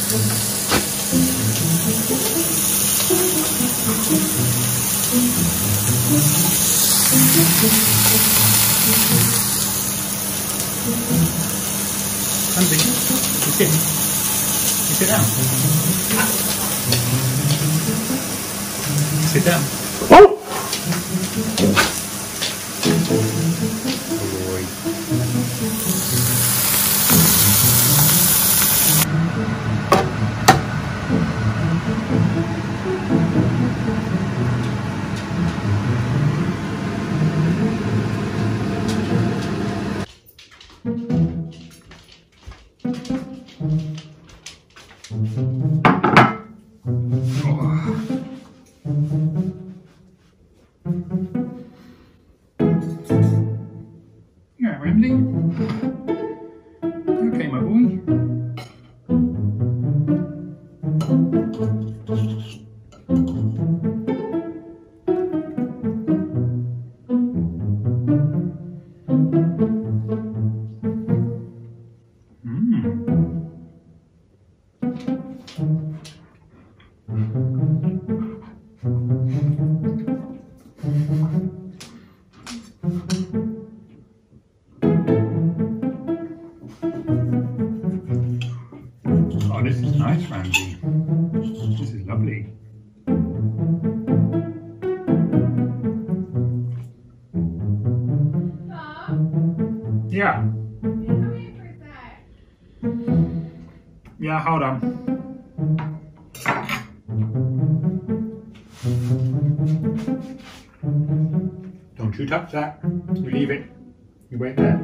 Ramsey, you sit. You sit down. Sit down. Oh! You alright, Ramsey? Okay, my boy. Oh, this is nice, Ramsey. This is lovely. Yeah. Yeah, hold on. Don't you touch that. You leave it. You wait there.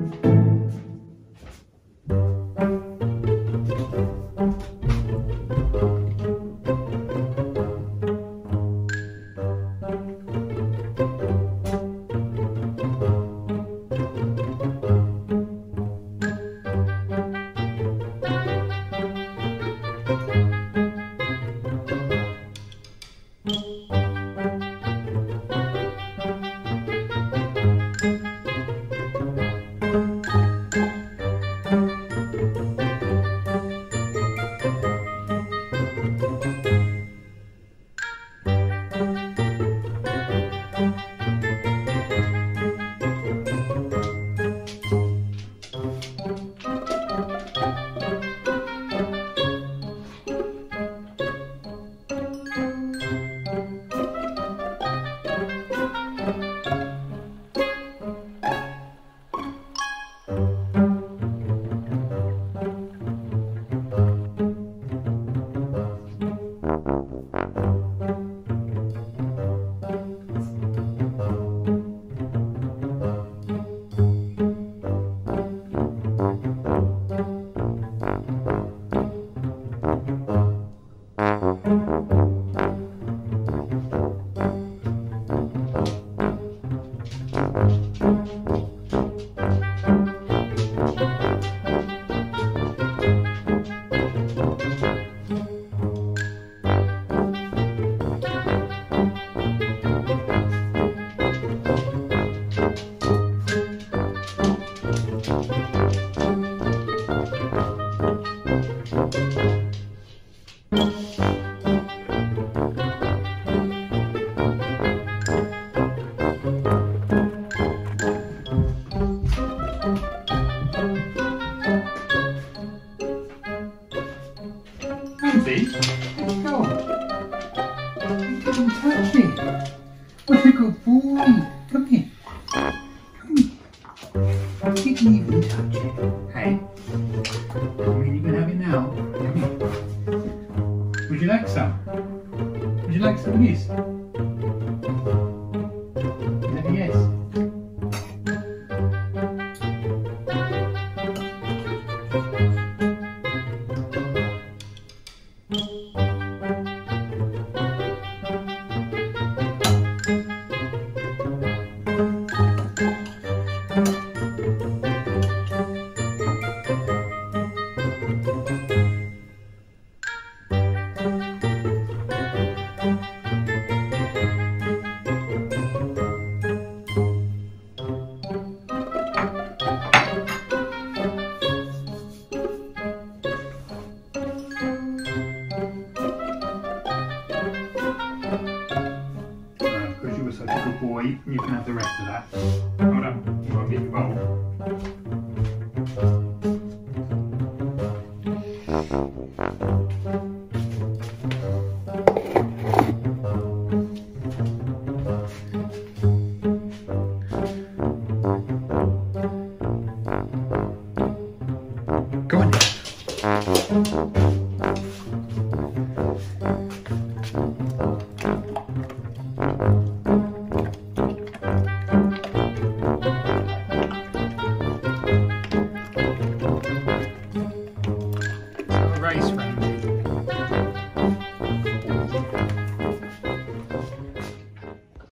Ramsey, let's go. You didn't touch it. What a good boy. Come here. Come here. You didn't even touch it. Hey. You can have it now. Come here. Would you like some? Would you like some of this? Is that a yes? boy. You can have the rest of that. Hold on, you want to get your bowl? Go on. Race, Ramsey.